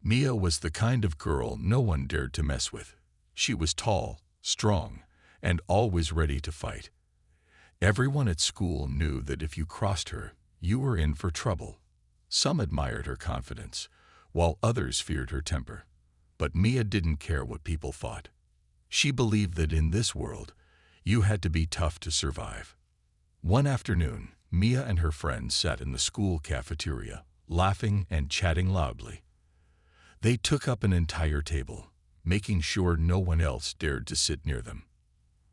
Mia was the kind of girl no one dared to mess with. She was tall, strong, and always ready to fight. Everyone at school knew that if you crossed her, you were in for trouble. Some admired her confidence, while others feared her temper. But Mia didn't care what people thought. She believed that in this world, you had to be tough to survive. One afternoon, Mia and her friends sat in the school cafeteria, laughing and chatting loudly. They took up an entire table, making sure no one else dared to sit near them.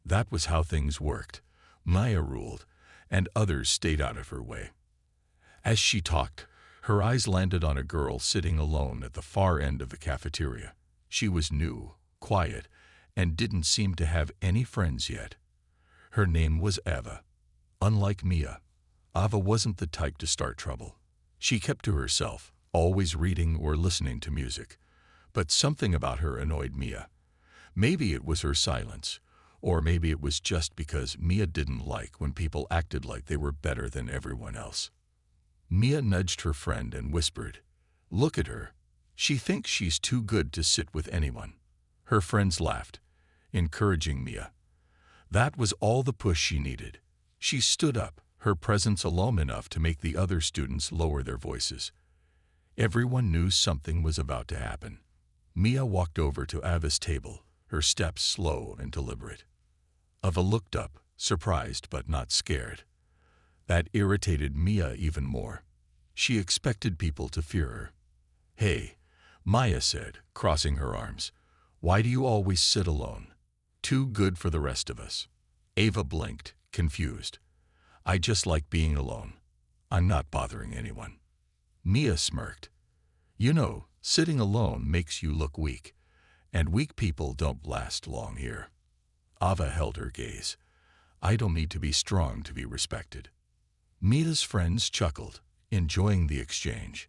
That was how things worked. Mia ruled, and others stayed out of her way. As she talked, her eyes landed on a girl sitting alone at the far end of the cafeteria. She was new, quiet, and didn't seem to have any friends yet. Her name was Eva. Unlike Mia, Eva wasn't the type to start trouble. She kept to herself, always reading or listening to music. But something about her annoyed Mia. Maybe it was her silence, or maybe it was just because Mia didn't like when people acted like they were better than everyone else. Mia nudged her friend and whispered, "Look at her. She thinks she's too good to sit with anyone." Her friends laughed, encouraging Mia. That was all the push she needed. She stood up, her presence alone enough to make the other students lower their voices. Everyone knew something was about to happen. Mia walked over to Ava's table, her steps slow and deliberate. Ava looked up, surprised but not scared. That irritated Mia even more. She expected people to fear her. "Hey," Maya said, crossing her arms. "Why do you always sit alone? Too good for the rest of us." Ava blinked, confused. "I just like being alone. I'm not bothering anyone." Mia smirked. "You know, sitting alone makes you look weak, and weak people don't last long here." Ava held her gaze. "I don't need to be strong to be respected." Mia's friends chuckled, enjoying the exchange.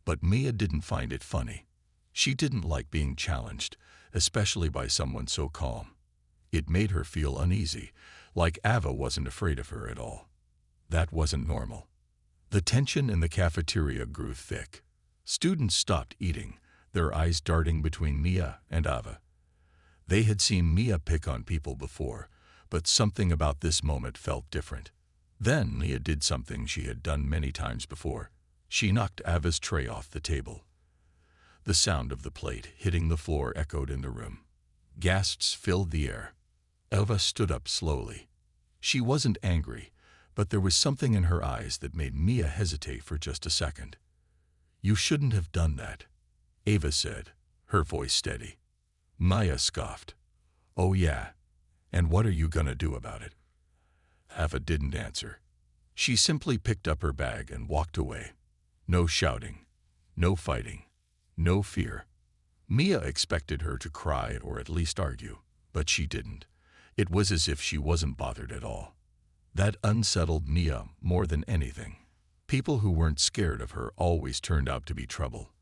But Mia didn't find it funny. She didn't like being challenged, especially by someone so calm. It made her feel uneasy, like Ava wasn't afraid of her at all. That wasn't normal. The tension in the cafeteria grew thick. Students stopped eating, their eyes darting between Mia and Ava. They had seen Mia pick on people before, but something about this moment felt different. Then Mia did something she had done many times before. She knocked Ava's tray off the table. The sound of the plate hitting the floor echoed in the room. Gasps filled the air. Ava stood up slowly. She wasn't angry, but there was something in her eyes that made Mia hesitate for just a second. "You shouldn't have done that," Ava said, her voice steady. Maya scoffed. "Oh yeah, and what are you gonna do about it?" Ava didn't answer. She simply picked up her bag and walked away. No shouting, no fighting, no fear. Mia expected her to cry or at least argue, but she didn't. It was as if she wasn't bothered at all. That unsettled Mia more than anything. People who weren't scared of her always turned out to be trouble.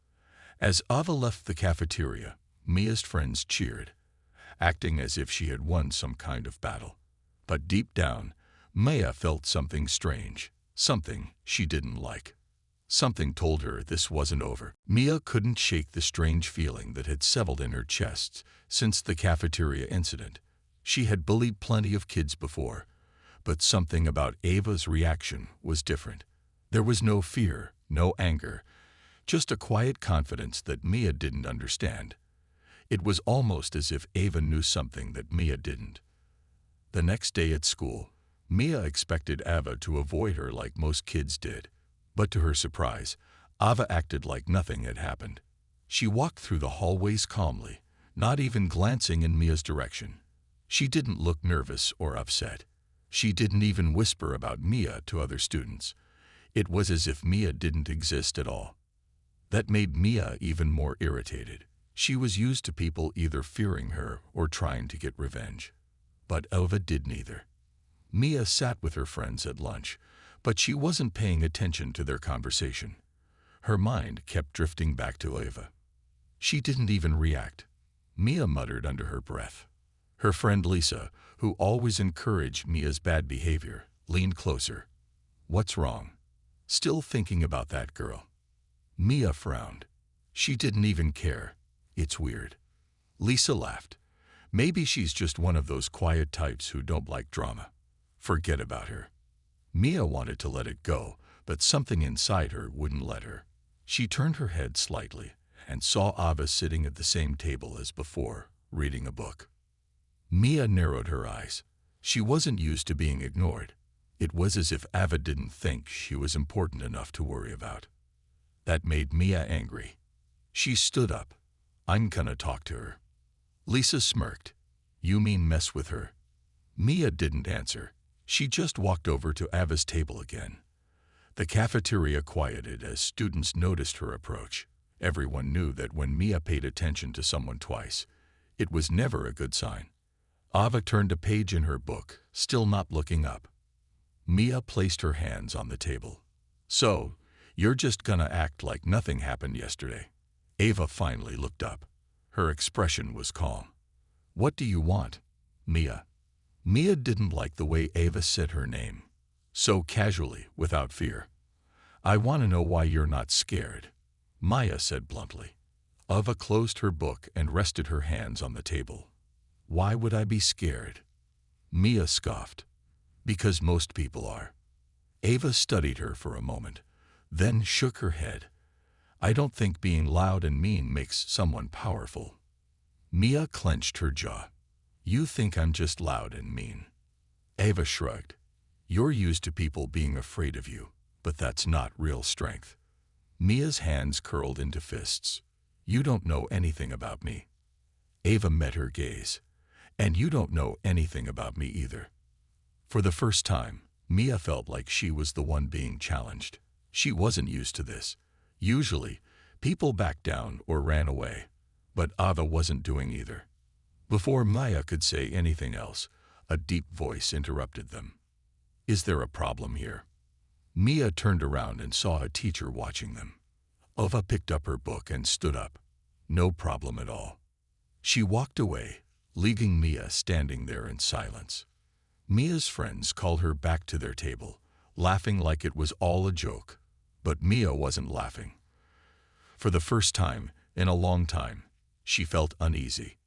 As Ava left the cafeteria, Mia's friends cheered, acting as if she had won some kind of battle. But deep down, Mia felt something strange, something she didn't like. Something told her this wasn't over. Mia couldn't shake the strange feeling that had settled in her chest since the cafeteria incident. She had bullied plenty of kids before, but something about Ava's reaction was different. There was no fear, no anger, just a quiet confidence that Mia didn't understand. It was almost as if Ava knew something that Mia didn't. The next day at school, Mia expected Ava to avoid her like most kids did, but to her surprise, Ava acted like nothing had happened. She walked through the hallways calmly, not even glancing in Mia's direction. She didn't look nervous or upset. She didn't even whisper about Mia to other students. It was as if Mia didn't exist at all. That made Mia even more irritated. She was used to people either fearing her or trying to get revenge. But Ava did neither. Mia sat with her friends at lunch, but she wasn't paying attention to their conversation. Her mind kept drifting back to Ava. She didn't even react. Mia muttered under her breath. Her friend Lisa, who always encouraged Mia's bad behavior, leaned closer. "What's wrong? Still thinking about that girl?" Mia frowned. She didn't even care. It's weird. Lisa laughed. Maybe she's just one of those quiet types who don't like drama. Forget about her. Mia wanted to let it go, but something inside her wouldn't let her. She turned her head slightly and saw Ava sitting at the same table as before, reading a book. Mia narrowed her eyes. She wasn't used to being ignored. It was as if Ava didn't think she was important enough to worry about. That made Mia angry. She stood up. I'm gonna talk to her. Lisa smirked. You mean mess with her? Mia didn't answer. She just walked over to Ava's table again. The cafeteria quieted as students noticed her approach. Everyone knew that when Mia paid attention to someone twice, it was never a good sign. Ava turned a page in her book, still not looking up. Mia placed her hands on the table. So, you're just gonna act like nothing happened yesterday? Ava finally looked up. Her expression was calm. What do you want, Mia? Mia didn't like the way Ava said her name. So casually, without fear. I want to know why you're not scared, Maya said bluntly. Ava closed her book and rested her hands on the table. Why would I be scared? Mia scoffed. Because most people are. Ava studied her for a moment, then shook her head. I don't think being loud and mean makes someone powerful. Mia clenched her jaw. You think I'm just loud and mean? Ava shrugged. You're used to people being afraid of you, but that's not real strength. Mia's hands curled into fists. You don't know anything about me. Ava met her gaze. And you don't know anything about me either. For the first time, Mia felt like she was the one being challenged. She wasn't used to this. Usually, people backed down or ran away, but Ava wasn't doing either. Before Maya could say anything else, a deep voice interrupted them. Is there a problem here? Mia turned around and saw a teacher watching them. Ava picked up her book and stood up. No problem at all. She walked away, leaving Mia standing there in silence. Mia's friends called her back to their table, laughing like it was all a joke. But Mia wasn't laughing. For the first time in a long time, she felt uneasy.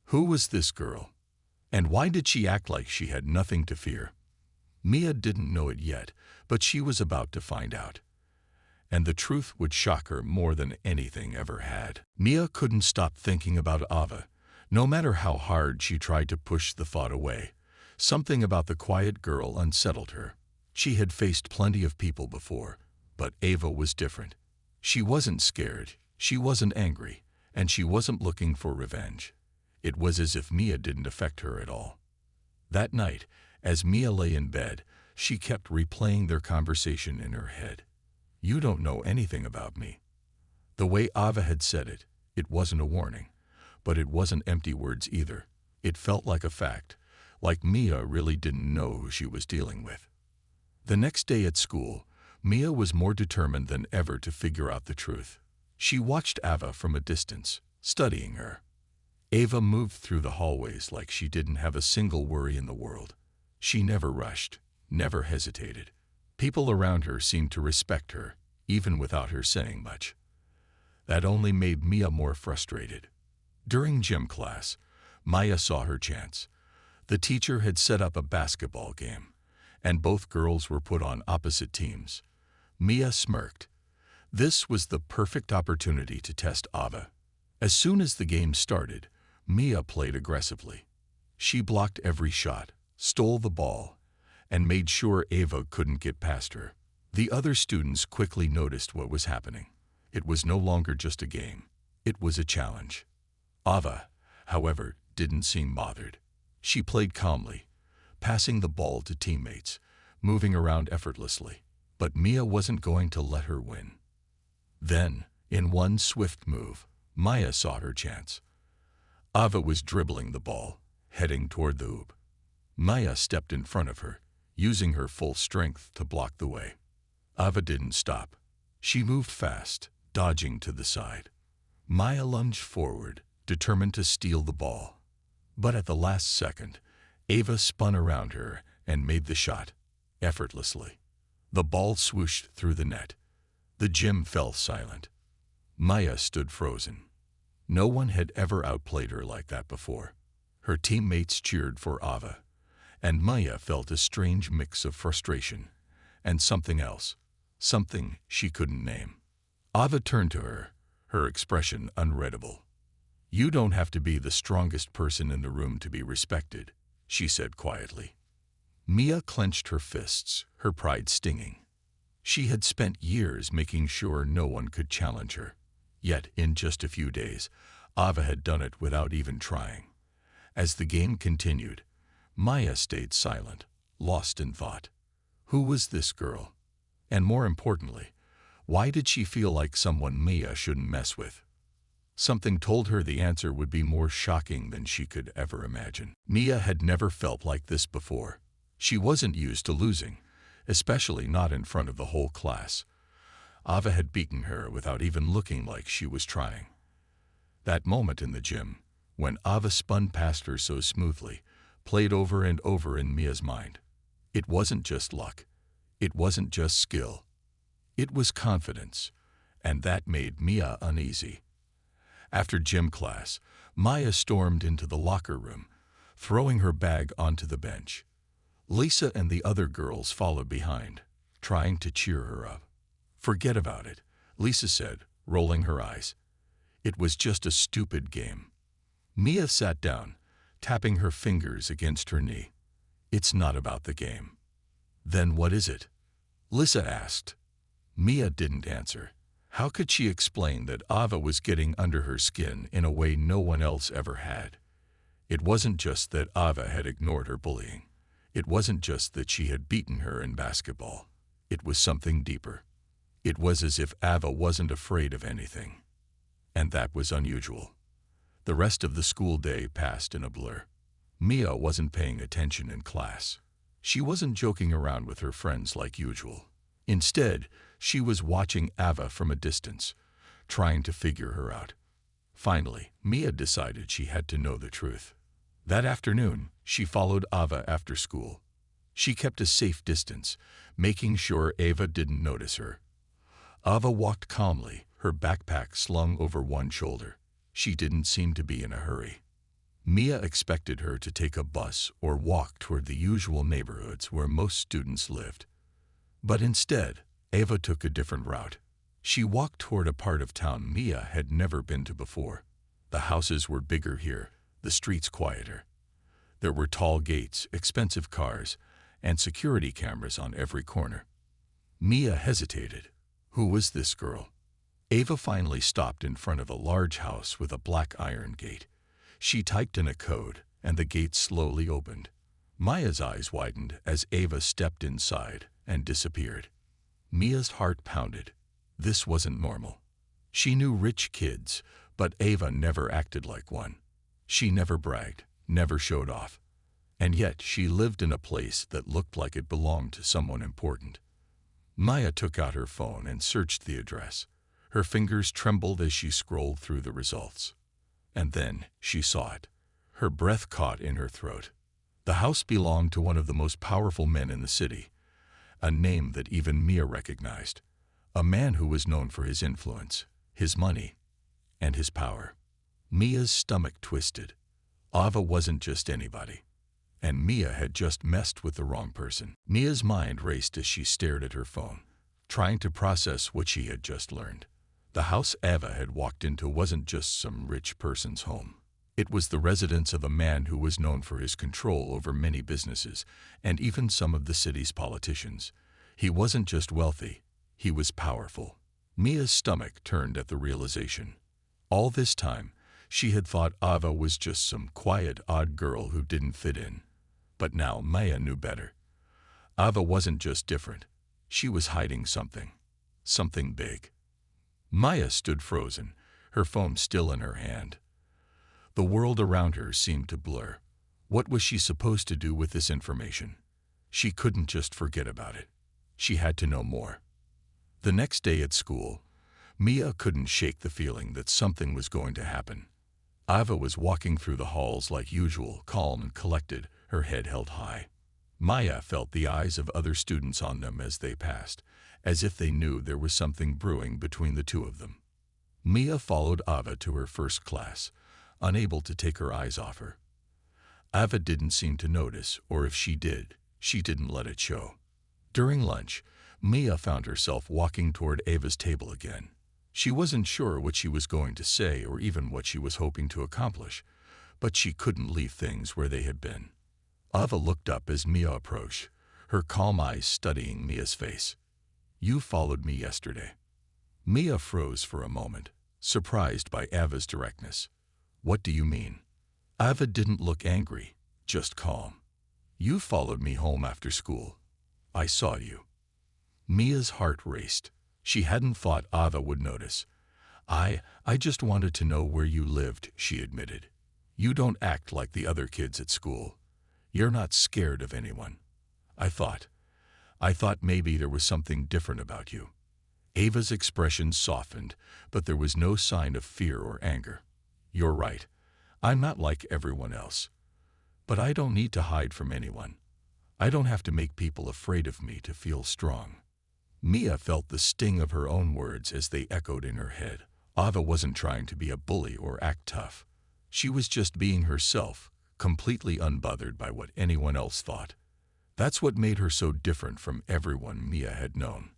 Who was this girl? And why did she act like she had nothing to fear? Mia didn't know it yet, but she was about to find out. And the truth would shock her more than anything ever had. Mia couldn't stop thinking about Ava. No matter how hard she tried to push the thought away, something about the quiet girl unsettled her. She had faced plenty of people before, but Ava was different. She wasn't scared, she wasn't angry, and she wasn't looking for revenge. It was as if Mia didn't affect her at all. That night, as Mia lay in bed, she kept replaying their conversation in her head. You don't know anything about me. The way Ava had said it, it wasn't a warning, but it wasn't empty words either. It felt like a fact, like Mia really didn't know who she was dealing with. The next day at school, Mia was more determined than ever to figure out the truth. She watched Ava from a distance, studying her. Ava moved through the hallways like she didn't have a single worry in the world. She never rushed, never hesitated. People around her seemed to respect her, even without her saying much. That only made Mia more frustrated. During gym class, Maya saw her chance. The teacher had set up a basketball game, and both girls were put on opposite teams. Mia smirked. This was the perfect opportunity to test Ava. As soon as the game started, Mia played aggressively. She blocked every shot, stole the ball, and made sure Ava couldn't get past her. The other students quickly noticed what was happening. It was no longer just a game. It was a challenge. Ava, however, didn't seem bothered. She played calmly, passing the ball to teammates, moving around effortlessly. But Mia wasn't going to let her win. Then, in one swift move, Maya saw her chance. Ava was dribbling the ball, heading toward the hoop. Maya stepped in front of her, using her full strength to block the way. Ava didn't stop. She moved fast, dodging to the side. Maya lunged forward, determined to steal the ball. But at the last second, Ava spun around her and made the shot, effortlessly. The ball swooshed through the net. The gym fell silent. Maya stood frozen. No one had ever outplayed her like that before. Her teammates cheered for Ava, and Maya felt a strange mix of frustration and something else, something she couldn't name. Ava turned to her, her expression unreadable. "You don't have to be the strongest person in the room to be respected," she said quietly. Mia clenched her fists, her pride stinging. She had spent years making sure no one could challenge her. Yet, in just a few days, Ava had done it without even trying. As the game continued, Maya stayed silent, lost in thought. Who was this girl? And more importantly, why did she feel like someone Mia shouldn't mess with? Something told her the answer would be more shocking than she could ever imagine. Mia had never felt like this before. She wasn't used to losing, especially not in front of the whole class. Ava had beaten her without even looking like she was trying. That moment in the gym, when Ava spun past her so smoothly, played over and over in Mia's mind. It wasn't just luck. It wasn't just skill. It was confidence, and that made Mia uneasy. After gym class, Maya stormed into the locker room, throwing her bag onto the bench. Lisa and the other girls followed behind, trying to cheer her up. "Forget about it," Lisa said, rolling her eyes. "It was just a stupid game." Mia sat down, tapping her fingers against her knee. "It's not about the game." "Then what is it?" Lisa asked. Mia didn't answer. How could she explain that Ava was getting under her skin in a way no one else ever had? It wasn't just that Ava had ignored her bullying. It wasn't just that she had beaten her in basketball. It was something deeper. It was as if Ava wasn't afraid of anything. And that was unusual. The rest of the school day passed in a blur. Mia wasn't paying attention in class. She wasn't joking around with her friends like usual. Instead, she was watching Ava from a distance, trying to figure her out. Finally, Mia decided she had to know the truth. That afternoon, she followed Ava after school. She kept a safe distance, making sure Ava didn't notice her. Ava walked calmly, her backpack slung over one shoulder. She didn't seem to be in a hurry. Mia expected her to take a bus or walk toward the usual neighborhoods where most students lived. But instead, Ava took a different route. She walked toward a part of town Mia had never been to before. The houses were bigger here, the streets quieter. There were tall gates, expensive cars, and security cameras on every corner. Mia hesitated. Who was this girl? Ava finally stopped in front of a large house with a black iron gate. She typed in a code, and the gate slowly opened. Maya's eyes widened as Ava stepped inside and disappeared. Mia's heart pounded. This wasn't normal. She knew rich kids, but Ava never acted like one. She never bragged, never showed off. And yet she lived in a place that looked like it belonged to someone important. Maya took out her phone and searched the address. Her fingers trembled as she scrolled through the results. And then she saw it. Her breath caught in her throat. The house belonged to one of the most powerful men in the city, a name that even Mia recognized, a man who was known for his influence, his money, and his power. Mia's stomach twisted. Ava wasn't just anybody, and Mia had just messed with the wrong person. Mia's mind raced as she stared at her phone, trying to process what she had just learned. The house Ava had walked into wasn't just some rich person's home. It was the residence of a man who was known for his control over many businesses and even some of the city's politicians. He wasn't just wealthy, he was powerful. Mia's stomach turned at the realization. All this time, she had thought Ava was just some quiet, odd girl who didn't fit in. But now Maya knew better. Ava wasn't just different. She was hiding something. Something big. Maya stood frozen, her phone still in her hand. The world around her seemed to blur. What was she supposed to do with this information? She couldn't just forget about it. She had to know more. The next day at school, Mia couldn't shake the feeling that something was going to happen. Ava was walking through the halls like usual, calm and collected, her head held high. Maya felt the eyes of other students on them as they passed, as if they knew there was something brewing between the two of them. Mia followed Ava to her first class, unable to take her eyes off her. Ava didn't seem to notice, or if she did, she didn't let it show. During lunch, Mia found herself walking toward Ava's table again. She wasn't sure what she was going to say or even what she was hoping to accomplish, but she couldn't leave things where they had been. Ava looked up as Mia approached, her calm eyes studying Mia's face. "You followed me yesterday." Mia froze for a moment, surprised by Ava's directness. "What do you mean?" Ava didn't look angry, just calm. "You followed me home after school. I saw you." Mia's heart raced. She hadn't thought Ava would notice. I just wanted to know where you lived," she admitted. "You don't act like the other kids at school. You're not scared of anyone. I thought maybe there was something different about you." Ava's expression softened, but there was no sign of fear or anger. "You're right. I'm not like everyone else. But I don't need to hide from anyone. I don't have to make people afraid of me to feel strong." Mia felt the sting of her own words as they echoed in her head. Ava wasn't trying to be a bully or act tough. She was just being herself, completely unbothered by what anyone else thought. That's what made her so different from everyone Mia had known.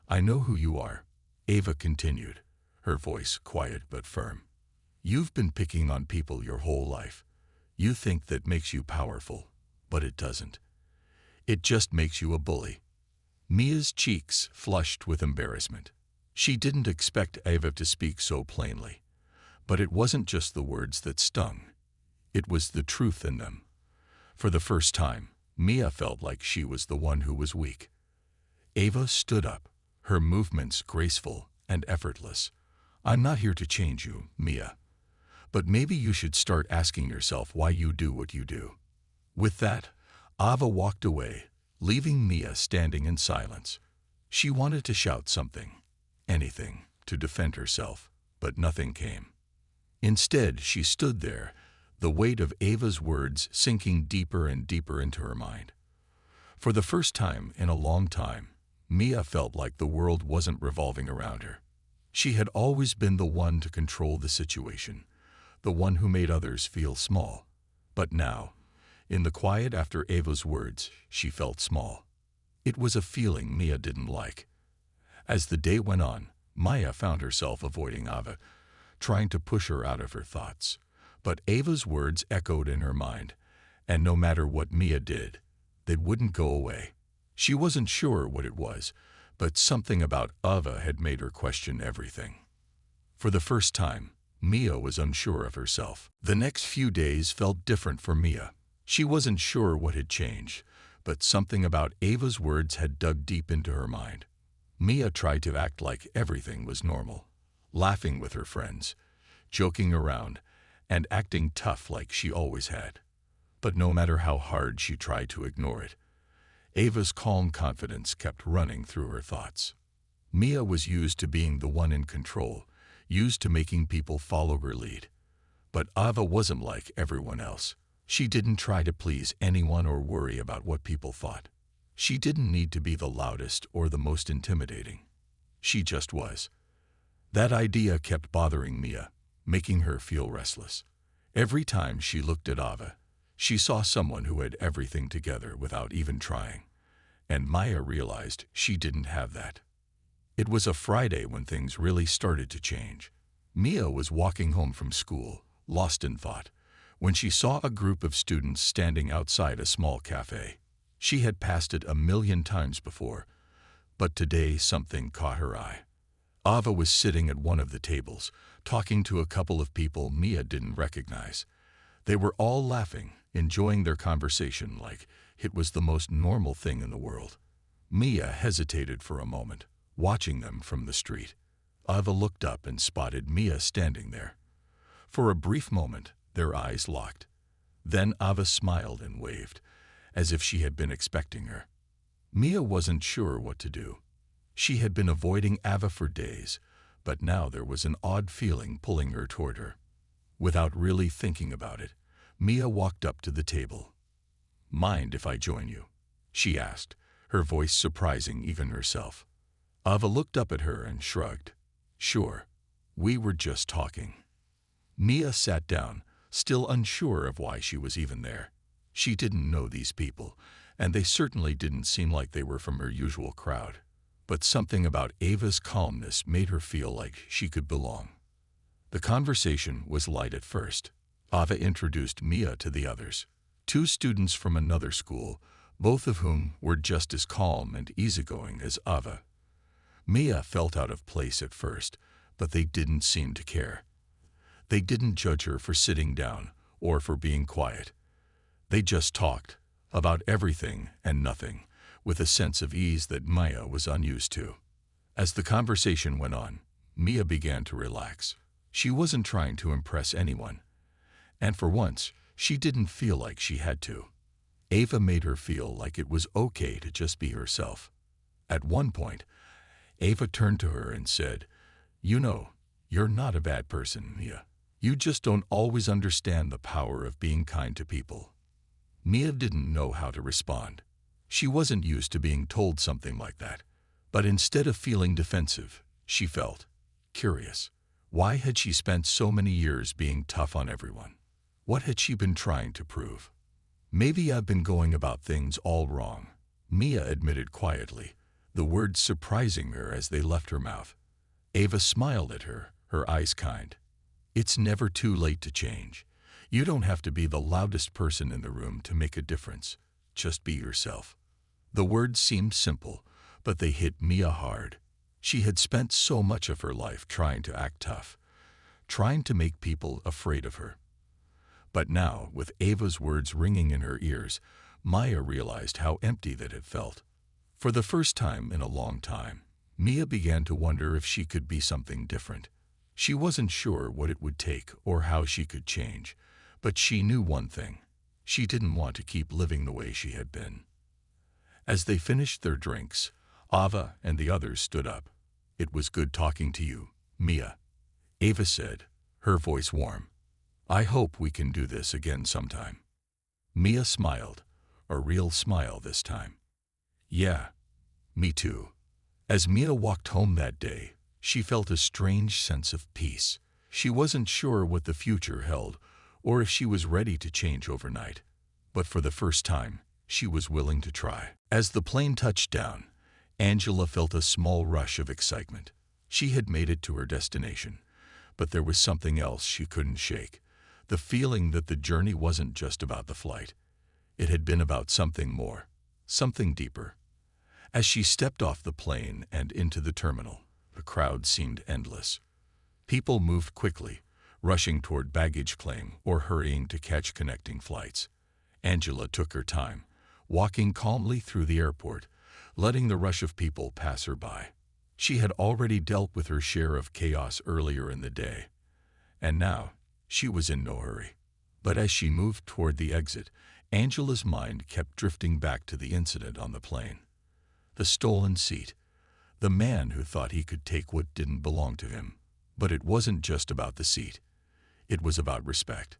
"I know who you are," Ava continued, her voice quiet but firm. "You've been picking on people your whole life. You think that makes you powerful, but it doesn't. It just makes you a bully." Mia's cheeks flushed with embarrassment. She didn't expect Ava to speak so plainly. But it wasn't just the words that stung. It was the truth in them. For the first time, Mia felt like she was the one who was weak. Ava stood up, her movements graceful and effortless. "I'm not here to change you, Mia. But maybe you should start asking yourself why you do what you do." With that, Ava walked away, leaving Mia standing in silence. She wanted to shout something, anything, to defend herself, but nothing came. Instead, she stood there, the weight of Ava's words sinking deeper and deeper into her mind. For the first time in a long time, Mia felt like the world wasn't revolving around her. She had always been the one to control the situation, the one who made others feel small. But now, in the quiet after Ava's words, she felt small. It was a feeling Mia didn't like. As the day went on, Mia found herself avoiding Ava, trying to push her out of her thoughts. But Ava's words echoed in her mind, and no matter what Mia did, they wouldn't go away. She wasn't sure what it was, but something about Ava had made her question everything. For the first time, Mia was unsure of herself. The next few days felt different for Mia. She wasn't sure what had changed, but something about Ava's words had dug deep into her mind. Mia tried to act like everything was normal, laughing with her friends, joking around, and acting tough like she always had. But no matter how hard she tried to ignore it, Ava's calm confidence kept running through her thoughts. Mia was used to being the one in control, used to making people follow her lead. But Ava wasn't like everyone else. She didn't try to please anyone or worry about what people thought. She didn't need to be the loudest or the most intimidating. She just was. That idea kept bothering Mia, making her feel restless. Every time she looked at Ava, she saw someone who had everything together without even trying. And Mia realized she didn't have that. It was a Friday when things really started to change. Mia was walking home from school, lost in thought, when she saw a group of students standing outside a small cafe. She had passed it 1,000,000 times before, but today something caught her eye. Ava was sitting at one of the tables, talking to a couple of people Mia didn't recognize. They were all laughing, enjoying their conversation like it was the most normal thing in the world. Mia hesitated for a moment, watching them from the street. Ava looked up and spotted Mia standing there. For a brief moment, their eyes locked. Then Ava smiled and waved, as if she had been expecting her. Mia wasn't sure what to do. She had been avoiding Ava for days, but now there was an odd feeling pulling her toward her. Without really thinking about it, Mia walked up to the table. "Mind if I join you?" she asked, her voice surprising even herself. Ava looked up at her and shrugged. "Sure. We were just talking. Mia sat down, still unsure of why she was even there. She didn't know these people, and they certainly didn't seem like they were from her usual crowd. But something about Ava's calmness made her feel like she could belong. The conversation was light at first. Ava introduced Mia to the others, two students from another school, both of whom were just as calm and easygoing as Ava. Mia felt out of place at first, but they didn't seem to care. They didn't judge her for sitting down or for being quiet. They just talked about everything and nothing, with a sense of ease that Mia was unused to. As the conversation went on, Mia began to relax. She wasn't trying to impress anyone, and for once, she didn't feel like she had to. Ava made her feel like it was okay to just be herself. At one point, Ava turned to her and said, "You know, you're not a bad person, Mia. You just don't always understand the power of being kind to people." Mia didn't know how to respond. She wasn't used to being told something like that. But instead of feeling defensive, she felt curious. Why had she spent so many years being tough on everyone? What had she been trying to prove? "Maybe I've been going about things all wrong," Mia admitted quietly, the words surprising her as they left her mouth. Ava smiled at her, her eyes kind. "It's never too late to change. You don't have to be the loudest person in the room to make a difference. Just be yourself." The words seemed simple, but they hit Mia hard. She had spent so much of her life trying to act tough, trying to make people afraid of her. But now, with Ava's words ringing in her ears, Mia realized how empty that it felt. For the first time in a long time, Mia began to wonder if she could be something different. She wasn't sure what it would take or how she could change, but she knew one thing: she didn't want to keep living the way she had been. As they finished their drinks, Ava and the others stood up. "It was good talking to you, Mia," Ava said, her voice warm. "I hope we can do this again sometime." Mia smiled, a real smile this time. "Yeah, me too." As Mia walked home that day, she felt a strange sense of peace. She wasn't sure what the future held, or if she was ready to change overnight. But for the first time, she was willing to try. As the plane touched down, Angela felt a small rush of excitement. She had made it to her destination, but there was something else she couldn't shake. The feeling that the journey wasn't just about the flight. It had been about something more, something deeper. As she stepped off the plane and into the terminal, the crowd seemed endless. People moved quickly, rushing toward baggage claim or hurrying to catch connecting flights. Angela took her time, walking calmly through the airport, letting the rush of people pass her by. She had already dealt with her share of chaos earlier in the day, and now she was in no hurry. But as she moved toward the exit, Angela's mind kept drifting back to the incident on the plane. The stolen seat. The man who thought he could take what didn't belong to him. But it wasn't just about the seat. It was about respect.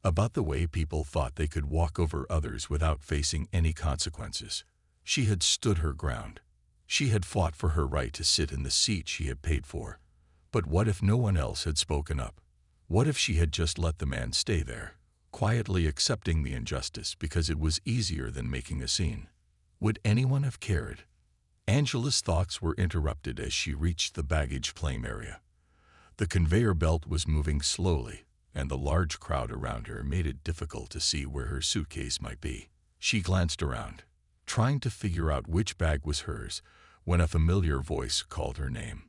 About the way people thought they could walk over others without facing any consequences. She had stood her ground. She had fought for her right to sit in the seat she had paid for. But what if no one else had spoken up? What if she had just let the man stay there, quietly accepting the injustice because it was easier than making a scene? Would anyone have cared? Angela's thoughts were interrupted as she reached the baggage claim area. The conveyor belt was moving slowly, and the large crowd around her made it difficult to see where her suitcase might be. She glanced around, trying to figure out which bag was hers, when a familiar voice called her name.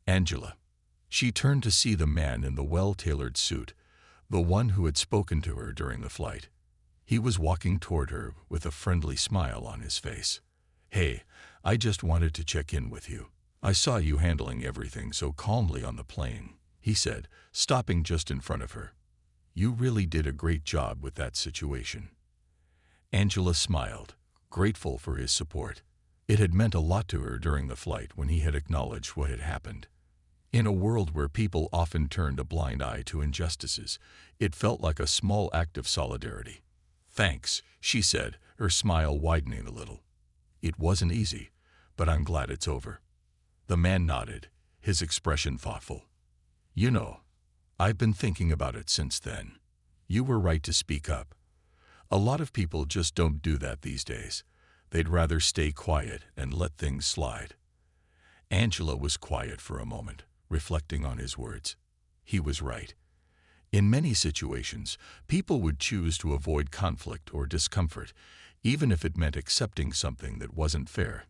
"Angela." She turned to see the man in the well-tailored suit, the one who had spoken to her during the flight. He was walking toward her with a friendly smile on his face. "Hey, I just wanted to check in with you. I saw you handling everything so calmly on the plane," he said, stopping just in front of her. "You really did a great job with that situation." Angela smiled, grateful for his support. It had meant a lot to her during the flight when he had acknowledged what had happened. In a world where people often turned a blind eye to injustices, it felt like a small act of solidarity. "Thanks," she said, her smile widening a little. "It wasn't easy, but I'm glad it's over." The man nodded, his expression thoughtful. You know, I've been thinking about it since then. You were right to speak up. A lot of people just don't do that these days. They'd rather stay quiet and let things slide. Angela was quiet for a moment, reflecting on his words. He was right. In many situations, people would choose to avoid conflict or discomfort, even if it meant accepting something that wasn't fair.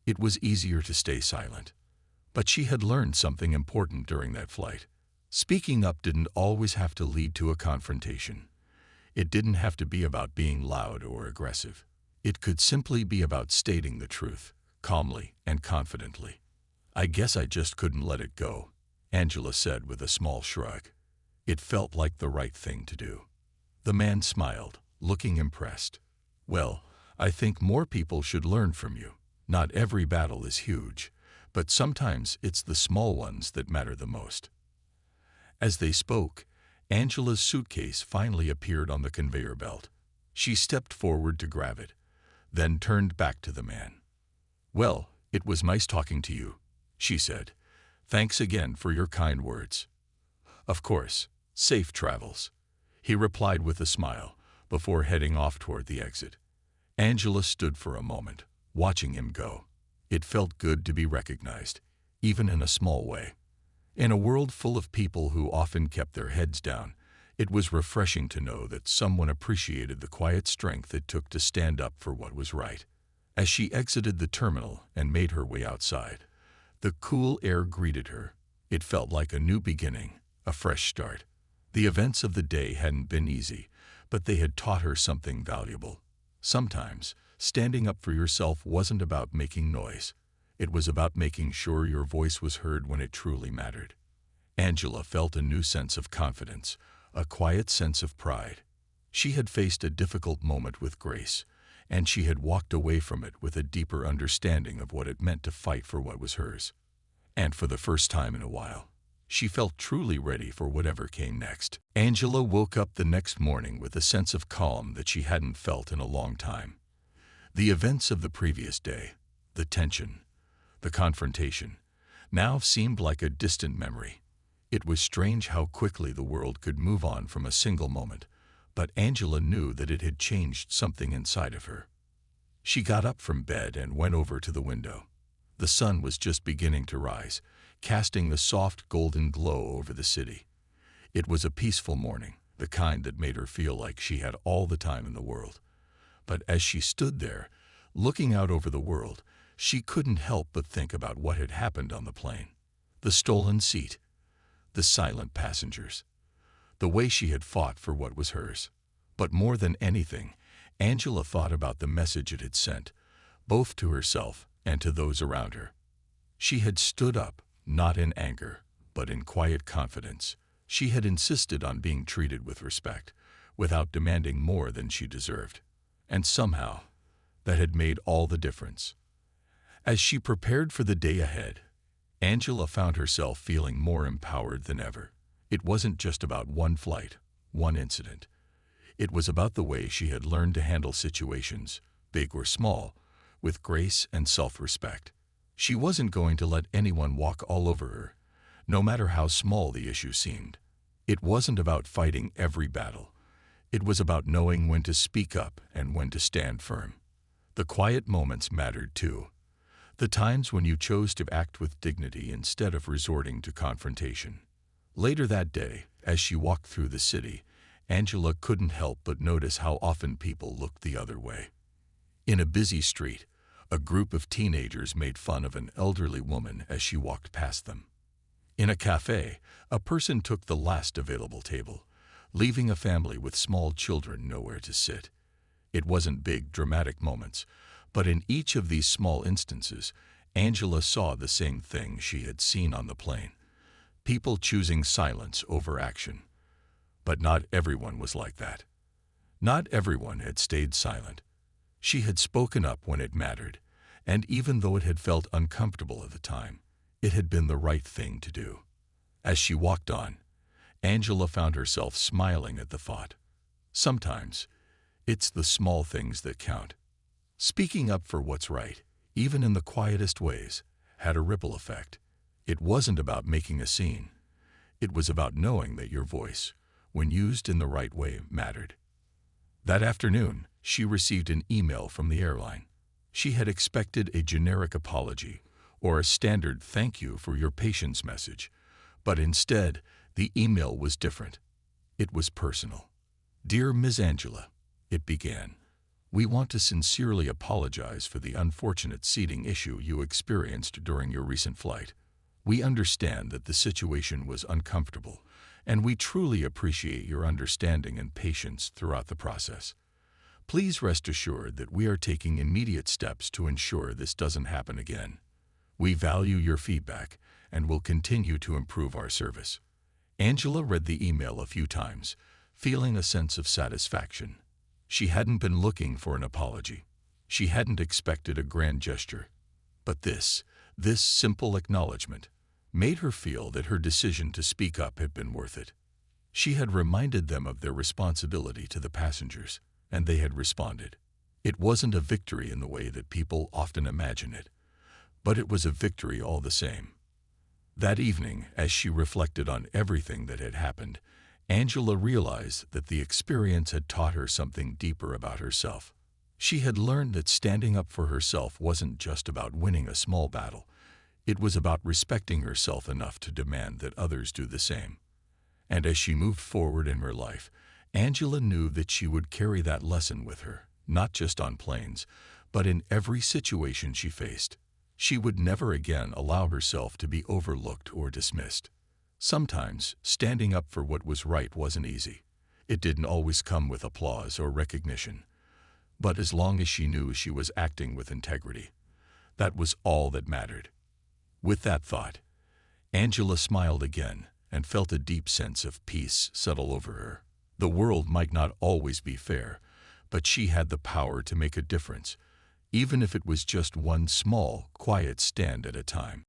It was easier to stay silent. But she had learned something important during that flight. Speaking up didn't always have to lead to a confrontation. It didn't have to be about being loud or aggressive. It could simply be about stating the truth, calmly and confidently. I guess I just couldn't let it go, Angela said with a small shrug. It felt like the right thing to do. The man smiled, looking impressed. Well, I think more people should learn from you. Not every battle is huge, but sometimes it's the small ones that matter the most. As they spoke, Angela's suitcase finally appeared on the conveyor belt. She stepped forward to grab it, then turned back to the man. "Well, it was nice talking to you," she said. "Thanks again for your kind words." "Of course, safe travels," he replied with a smile, before heading off toward the exit. Angela stood for a moment, watching him go. It felt good to be recognized, even in a small way. In a world full of people who often kept their heads down, it was refreshing to know that someone appreciated the quiet strength it took to stand up for what was right. As she exited the terminal and made her way outside, the cool air greeted her. It felt like a new beginning, a fresh start. The events of the day hadn't been easy, but they had taught her something valuable. Sometimes, standing up for yourself wasn't about making noise. It was about making sure your voice was heard when it truly mattered. Angela felt a new sense of confidence, a quiet sense of pride. She had faced a difficult moment with grace, and she had walked away from it with a deeper understanding of what it meant to fight for what was hers. And for the first time in a while, she felt truly ready for whatever came next. Angela woke up the next morning with a sense of calm that she hadn't felt in a long time. The events of the previous day, the tension, the confrontation, now seemed like a distant memory. It was strange how quickly the world could move on from a single moment, but Angela knew that it had changed something inside of her. She got up from bed and went over to the window. The sun was just beginning to rise, casting the soft golden glow over the city. It was a peaceful morning, the kind that made her feel like she had all the time in the world. But as she stood there, looking out over the world, she couldn't help but think about what had happened on the plane. The stolen seat, the silent passengers, the way she had fought for what was hers. But more than anything, Angela thought about the message it had sent, both to herself and to those around her. She had stood up, not in anger, but in quiet confidence. She had insisted on being treated with respect, without demanding more than she deserved. And somehow, that had made all the difference. As she prepared for the day ahead, Angela found herself feeling more empowered than ever. It wasn't just about one flight, one incident. It was about the way she had learned to handle situations, big or small, with grace and self-respect. She wasn't going to let anyone walk all over her, no matter how small the issue seemed. It wasn't about fighting every battle. It was about knowing when to speak up and when to stand firm. The quiet moments mattered too. The times when you chose to act with dignity instead of resorting to confrontation. Later that day, as she walked through the city, Angela couldn't help but notice how often people looked the other way. In a busy street, a group of teenagers made fun of an elderly woman as she walked past them. In a cafe, a person took the last available table, leaving a family with small children nowhere to sit. It wasn't big, dramatic moments, but in each of these small instances, Angela saw the same thing she had seen on the plane. People choosing silence over action. But not everyone was like that. Not everyone had stayed silent. She had spoken up when it mattered, and even though it had felt uncomfortable at the time, it had been the right thing to do. As she walked on, Angela found herself smiling at the thought. Sometimes, it's the small things that count. Speaking up for what's right, even in the quietest ways, had a ripple effect. It wasn't about making a scene. It was about knowing that your voice, when used in the right way, mattered. That afternoon, she received an email from the airline. She had expected a generic apology or a standard "thank you for your patience" message, but instead, the email was different. It was personal. "Dear Ms. Angela," it began, "we want to sincerely apologize for the unfortunate seating issue you experienced during your recent flight. We understand that the situation was uncomfortable, and we truly appreciate your understanding and patience throughout the process. Please rest assured that we are taking immediate steps to ensure this doesn't happen again. We value your feedback and will continue to improve our service." Angela read the email a few times, feeling a sense of satisfaction. She hadn't been looking for an apology. She hadn't expected a grand gesture. But this simple acknowledgement made her feel that her decision to speak up had been worth it. She had reminded them of their responsibility to the passengers, and they had responded. It wasn't a victory in the way that people often imagine it, but it was a victory all the same. That evening, as she reflected on everything that had happened, Angela realized that the experience had taught her something deeper about herself. She had learned that standing up for herself wasn't just about winning a small battle. It was about respecting herself enough to demand that others do the same. And as she moved forward in her life, Angela knew that she would carry that lesson with her, not just on planes, but in every situation she faced. She would never again allow herself to be overlooked or dismissed. Sometimes, standing up for what was right wasn't easy. It didn't always come with applause or recognition. But as long as she knew she was acting with integrity, that was all that mattered. With that thought, Angela smiled again and felt a deep sense of peace settle over her. The world might not always be fair, but she had the power to make a difference, even if it was just one small, quiet stand at a time.